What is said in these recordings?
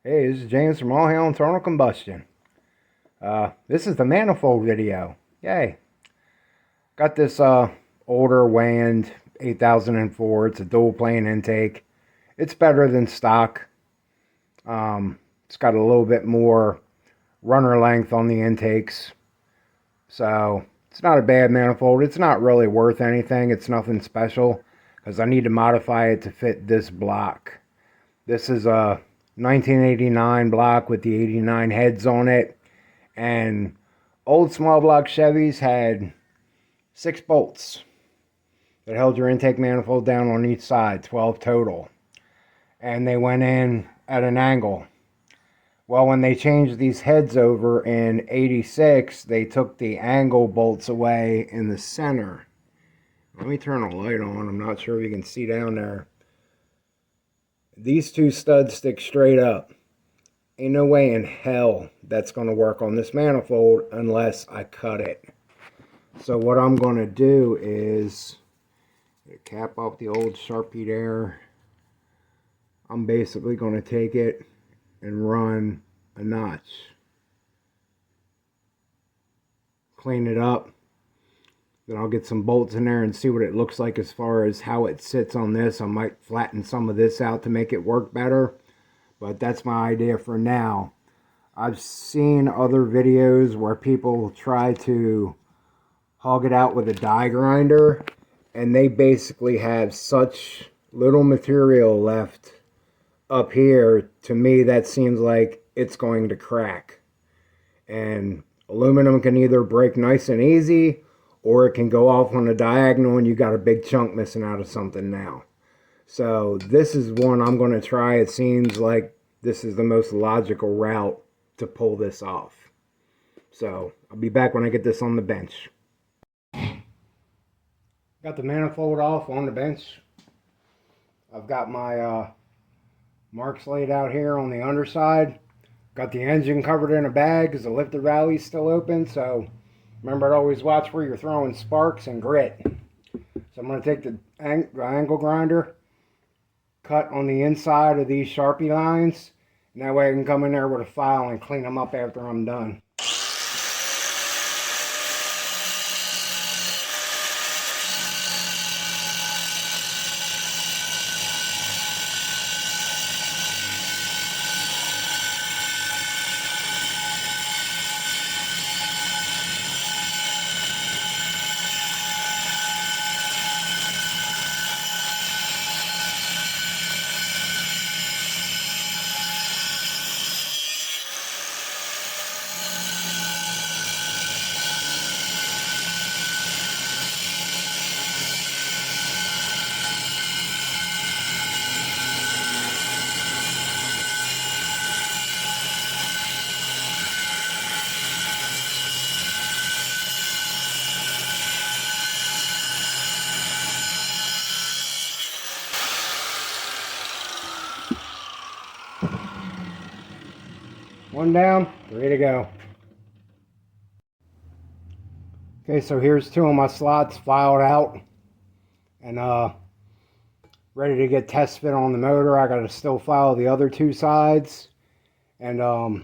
Hey, this is James from All Hail Internal Combustion. This is the Manifold video. Yay. Got this older WAND 8004. It's a dual plane intake. It's better than stock. It's got a little bit more runner length on the intakes. So it's not a bad manifold. It's not really worth anything. It's nothing special because I need to modify it to fit this block. This is a 1989 block with the 89 heads on it, and old small block Chevys had 6 bolts that held your intake manifold down on each side, 12 total, and they went in at an angle. Well, when they changed these heads over in 86, they took the angle bolts away in the center. Let me turn the light on. I'm not sure if you can see down there. These 2 studs stick straight up. Ain't no way in hell that's going to work on this manifold unless I cut it. So what I'm going to do is cap off the old Sharpie there. I'm basically going to take it and run a notch. Clean it up. Then I'll get some bolts in there and see what it looks like as far as how it sits on this. I might flatten some of this out to make it work better. But that's my idea for now. I've seen other videos where people try to hog it out with a die grinder, and they basically have such little material left up here. To me, that seems like it's going to crack. And aluminum can either break nice and easy, or it can go off on a diagonal and you got a big chunk missing out of something now. So this is one I'm going to try. It seems like this is the most logical route to pull this off. So I'll be back when I get this on the bench. Got the manifold off on the bench. I've got my marks laid out here on the underside. Got the engine covered in a bag because the lifter rally's still open. So remember to always watch where you're throwing sparks and grit. So I'm going to take the angle grinder, cut on the inside of these Sharpie lines, and that way I can come in there with a file and clean them up after I'm done. One down, 3 to go. Okay, so here's 2 of my slots filed out and ready to get test fit on the motor. I got to still file the other 2 sides, and I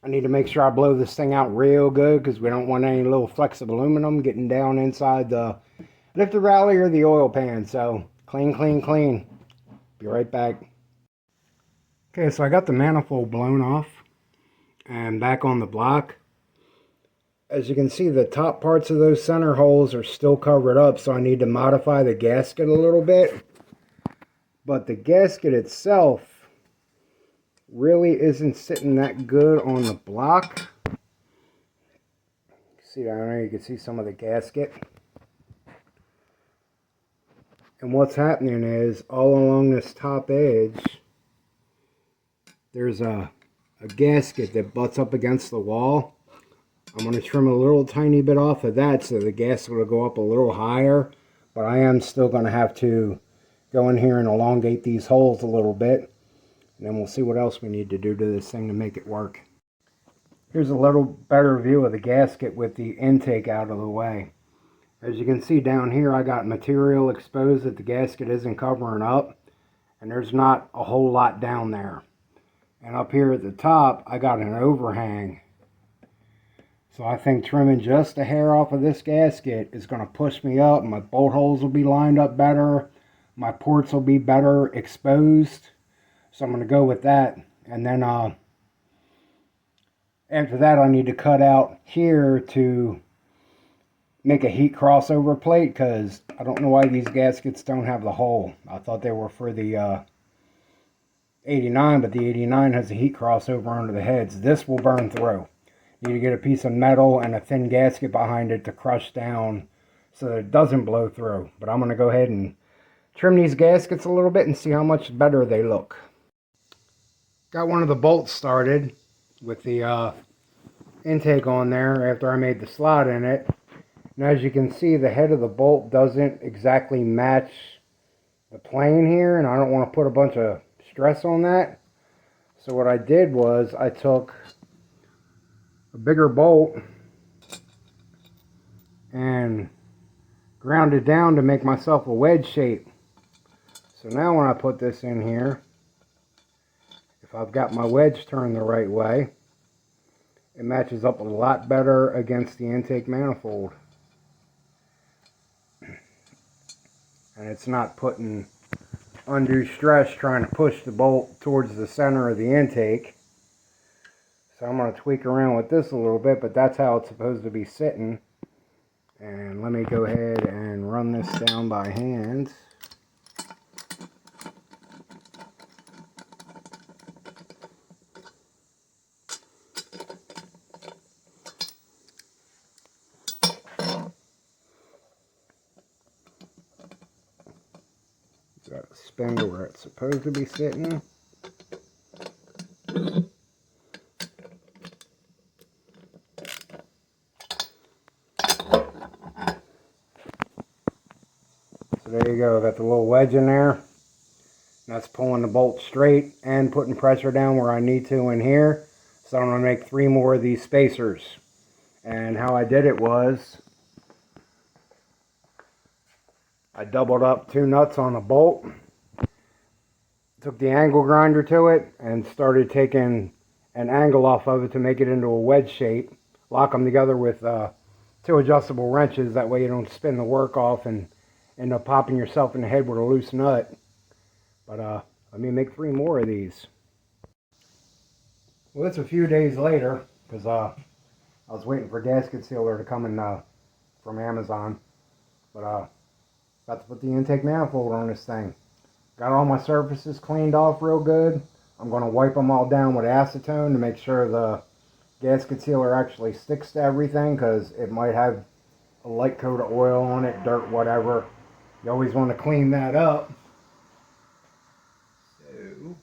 need to make sure I blow this thing out real good because we don't want any little flecks of aluminum getting down inside the lifter rally or the oil pan. So clean, clean, clean. Be right back. Okay, so I got the manifold blown off and back on the block. As you can see, the top parts of those center holes are still covered up, so I need to modify the gasket a little bit. But the gasket itself really isn't sitting that good on the block. See down there, you can see some of the gasket. And what's happening is, all along this top edge, there's a gasket that butts up against the wall. I'm going to trim a little tiny bit off of that so the gasket will go up a little higher. But I am still going to have to go in here and elongate these holes a little bit. And then we'll see what else we need to do to this thing to make it work. Here's a little better view of the gasket with the intake out of the way. As you can see down here, I got material exposed that the gasket isn't covering up. And there's not a whole lot down there. And up here at the top, I got an overhang. So I think trimming just a hair off of this gasket is going to push me up. My bolt holes will be lined up better. My ports will be better exposed. So I'm going to go with that. And then after that, I need to cut out here to make a heat crossover plate, because I don't know why these gaskets don't have the hole. I thought they were for the 89, but the 89 has a heat crossover under the heads. This will burn through. You need to get a piece of metal and a thin gasket behind it to crush down so that it doesn't blow through. But I'm going to go ahead and trim these gaskets a little bit and see how much better they look. Got one of the bolts started with the intake on there after I made the slot in it. And as you can see, the head of the bolt doesn't exactly match the plane here, and I don't want to put a bunch of stress on that. So what I did was I took a bigger bolt and ground it down to make myself a wedge shape. So now when I put this in here, if I've got my wedge turned the right way, it matches up a lot better against the intake manifold. And it's not putting undue stress trying to push the bolt towards the center of the intake. So I'm going to tweak around with this a little bit, but that's how it's supposed to be sitting. And let me go ahead and run this down by hand. Got to spin to where it's supposed to be sitting. So there you go, got the little wedge in there. That's pulling the bolt straight and putting pressure down where I need to in here. So I'm going to make 3 more of these spacers. And how I did it was, I doubled up 2 nuts on a bolt, took the angle grinder to it, and started taking an angle off of it to make it into a wedge shape. Lock them together with 2 adjustable wrenches, that way you don't spin the work off and end up popping yourself in the head with a loose nut. But let me make 3 more of these. Well, it's a few days later, because I was waiting for gasket sealer to come in from Amazon. But about to put the intake manifold on this thing. Got all my surfaces cleaned off real good. I'm going to wipe them all down with acetone to make sure the gasket sealer actually sticks to everything, because it might have a light coat of oil on it, dirt, whatever. You always want to clean that up. So,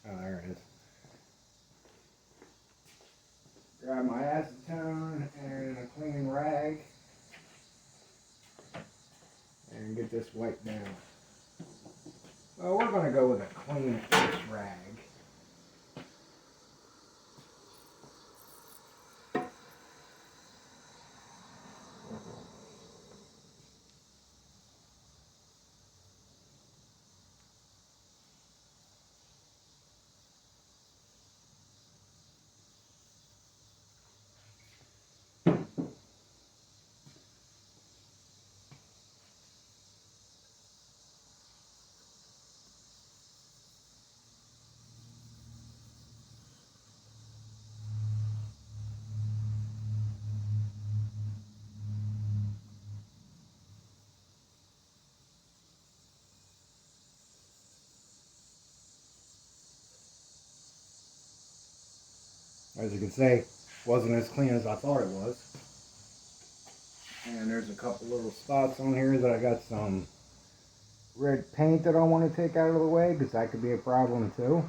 oh, there it is. Grab my acetone and a clean rag and get this wiped down. Well, we're going to go with a clean-ish rag. As you can see, wasn't as clean as I thought it was. And there's a couple little spots on here that I got some red paint that I want to take out of the way, because that could be a problem too.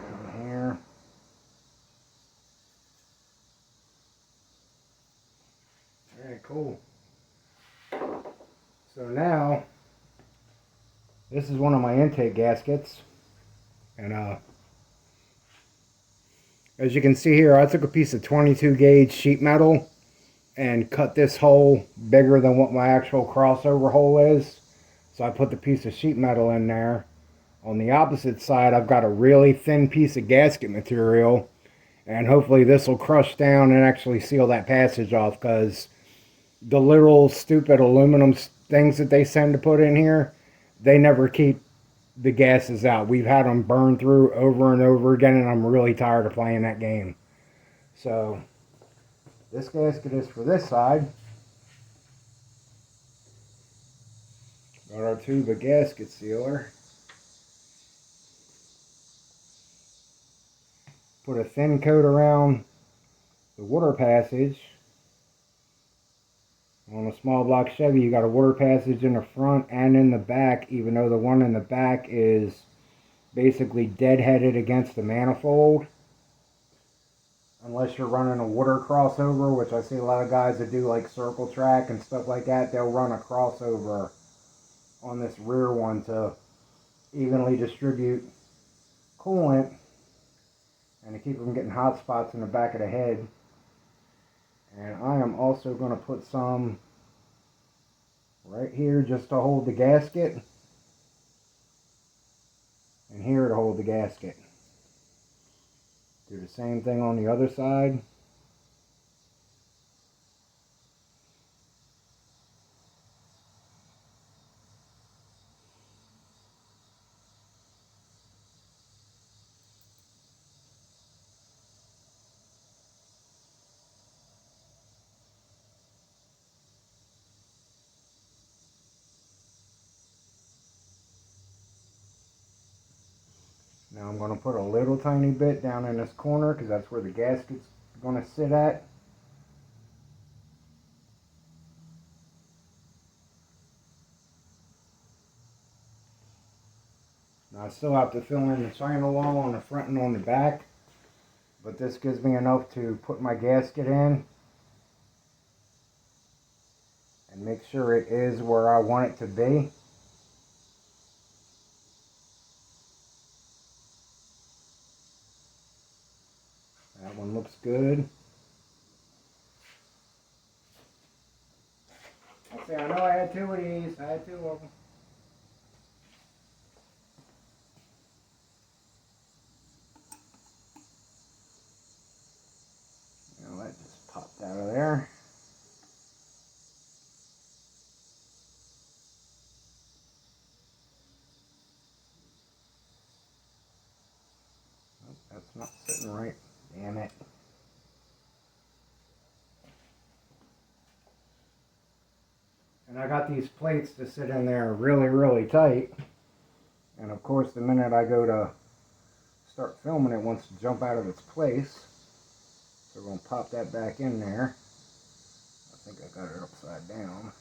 Down here. Alright, cool. So now, this is one of my intake gaskets. And as you can see here, I took a piece of 22 gauge sheet metal and cut this hole bigger than what my actual crossover hole is. So I put the piece of sheet metal in there, On the opposite side, I've got a really thin piece of gasket material, and hopefully this will crush down and actually seal that passage off, because the little stupid aluminum things that they send to put in here, they never keep the gases out. We've had them burn through over and over again, and I'm really tired of playing that game. So this gasket is for this side. Got our tube of gasket sealer. Put a thin coat around the water passage. On a small block Chevy, you got a water passage in the front and in the back, even though the one in the back is basically deadheaded against the manifold. Unless you're running a water crossover, which I see a lot of guys that do like circle track and stuff like that, they'll run a crossover on this rear one to evenly distribute coolant and to keep from getting hot spots in the back of the head. And I am also going to put some right here just to hold the gasket, and here to hold the gasket. Do the same thing on the other side. Now I'm going to put a little tiny bit down in this corner because that's where the gasket's going to sit at. Now I still have to fill in the china wall on the front and on the back, but this gives me enough to put my gasket in and make sure it is where I want it to be. That one looks good. Let's see, I know I had two of these. I had two of them. Now that just popped out of there. Oh, that's not sitting right. Damn it. And I got these plates to sit in there really, really tight. And of course, the minute I go to start filming, it wants to jump out of its place. So we're going to pop that back in there. I think I got it upside down,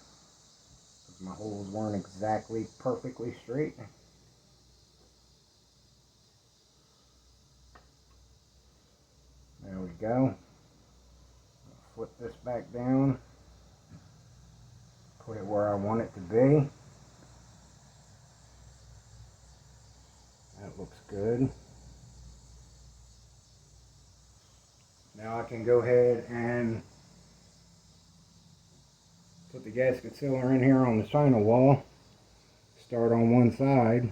because my holes weren't exactly perfectly straight. There we go. Flip this back down. Put it where I want it to be. That looks good. Now I can go ahead and put the gasket sealer in here on the china wall. Start on one side.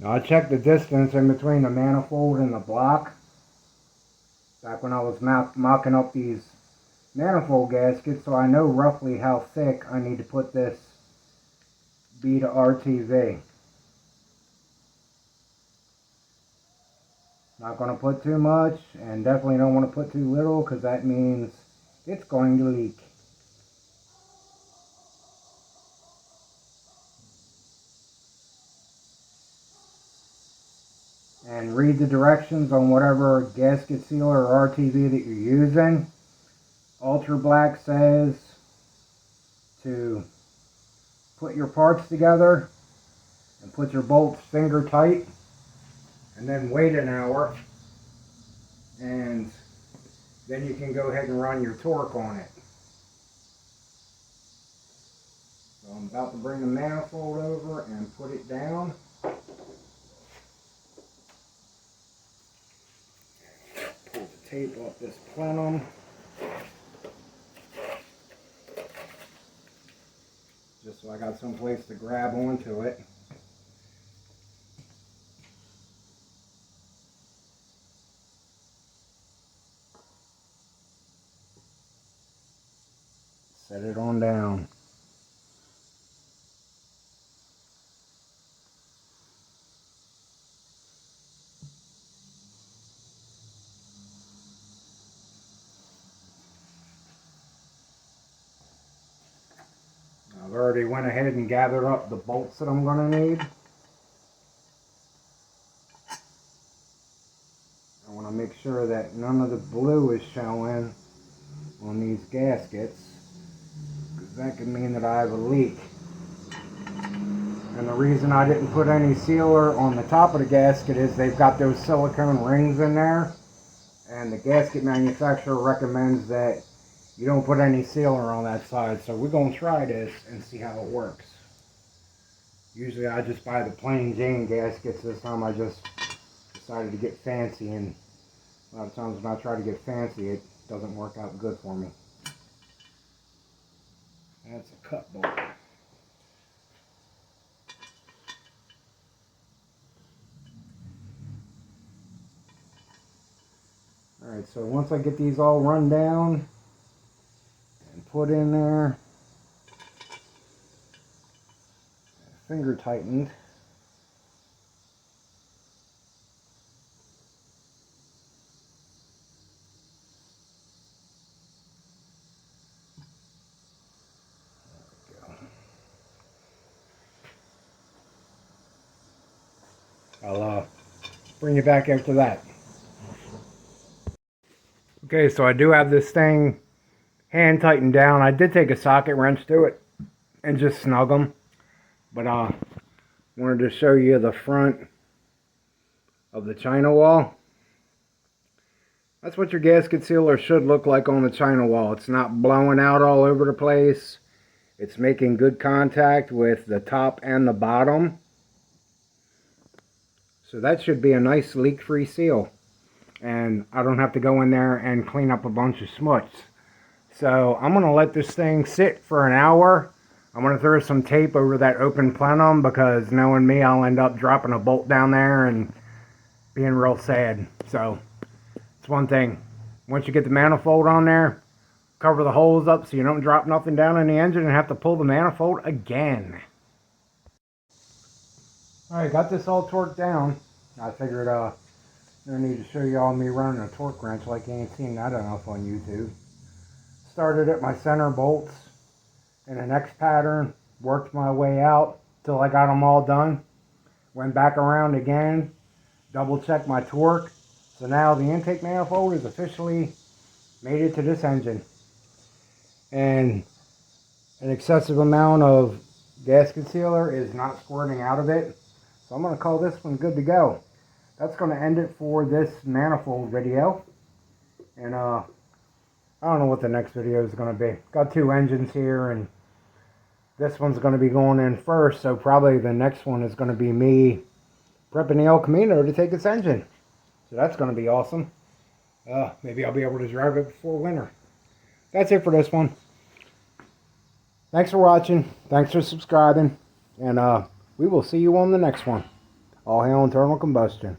Now I checked the distance in between the manifold and the block back when I was mocking up these manifold gaskets, so I know roughly how thick I need to put this B to RTV. Not going to put too much, and definitely don't want to put too little, because that means it's going to leak. and read the directions on whatever gasket sealer or RTV that you're using. Ultra Black says to put your parts together and put your bolts finger tight and then wait an hour, and then you can go ahead and run your torque on it. So I'm about to bring the manifold over and put it down. Pull the tape off this plenum. Just so I got some place to grab onto it. Set it on down. I've already went ahead and gathered up the bolts that I'm going to need. I want to make sure that none of the blue is showing on these gaskets, because that could mean that I have a leak. And the reason I didn't put any sealer on the top of the gasket is they've got those silicone rings in there, and the gasket manufacturer recommends that you don't put any sealer on that side. So we're going to try this and see how it works. Usually I just buy the plain Jane gaskets. This time I just decided to get fancy, and a lot of times when I try to get fancy, it doesn't work out good for me. That's a cut bolt. Alright, so once I get these all run down and put in there, finger tightened, I'll bring you back after that. Okay, so I do have this thing hand tightened down. I did take a socket wrench to it and just snug them, but wanted to show you the front of the China wall. That's what your gasket sealer should look like on the China wall. It's not blowing out all over the place. It's making good contact with the top and the bottom. So that should be a nice leak-free seal. And I don't have to go in there and clean up a bunch of smuts. So I'm going to let this thing sit for an hour. I'm going to throw some tape over that open plenum, because knowing me, I'll end up dropping a bolt down there and being real sad. So it's one thing. Once you get the manifold on there, cover the holes up so you don't drop nothing down in the engine and have to pull the manifold again. Alright, got this all torqued down. I figured I need to show y'all me running a torque wrench like you ain't seen that enough on YouTube. Started at my center bolts in an X pattern, worked my way out till I got them all done. Went back around again, double checked my torque. So now the intake manifold is officially made it to this engine. And an excessive amount of gasket sealer is not squirting out of it. So I'm going to call this one good to go. That's going to end it for this manifold video. And I don't know what the next video is going to be. Got two engines here, and this one's going to be going in first. So probably the next one is going to be me prepping the El Camino to take its engine. So that's going to be awesome. Maybe I'll be able to drive it before winter. That's it for this one. Thanks for watching. Thanks for subscribing. And we will see you on the next one. All hail internal combustion.